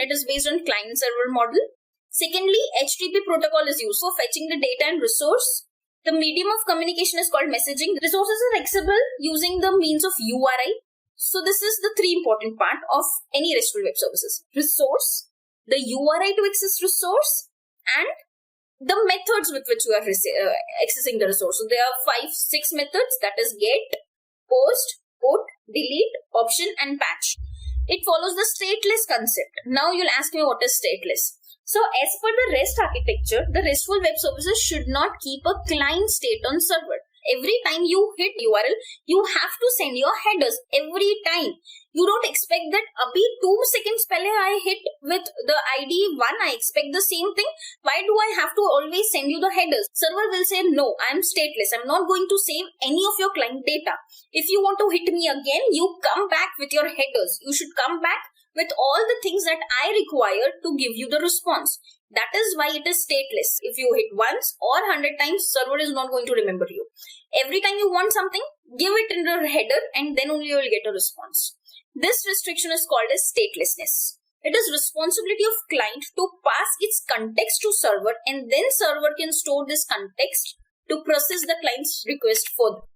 It is based on client-server model. Secondly, HTTP protocol is used for fetching the data and resource. The medium of communication is called messaging. Resources are accessible using the means of URI. So this is the three important part of any RESTful web services. Resource, the URI to access resource, and the methods with which you are accessing the resource. So there are 6 methods, that is get, post, put, delete, option, and patch. It follows the stateless concept. Now you'll ask me what is stateless. So as per the REST architecture, the RESTful web services should not keep a client state on server. Every time you hit URL, you have to send your headers every time. You don't expect that abhi 2 seconds pehle I hit with the ID 1, I expect the same thing. Why do I have to always send you the headers? Server will say, no, I am stateless. I'm not going to save any of your client data. If you want to hit me again, you come back with your headers. You should come back with all the things that I require to give you the response. That is why it is stateless. If you hit once or 100 times, server is not going to remember you. Every time you want something, give it in the header and then only you will get a response. This restriction is called as statelessness. It is responsibility of client to pass its context to server, and then server can store this context to process the client's request further.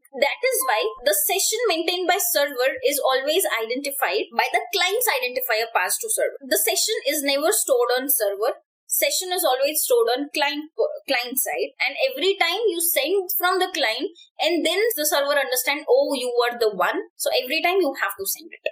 That is why the session maintained by server is always identified by the client's identifier passed to server. The session is never stored on server. Session is always stored on client side, and every time you send from the client and then the server understand, oh, you were the one. So every time you have to send it.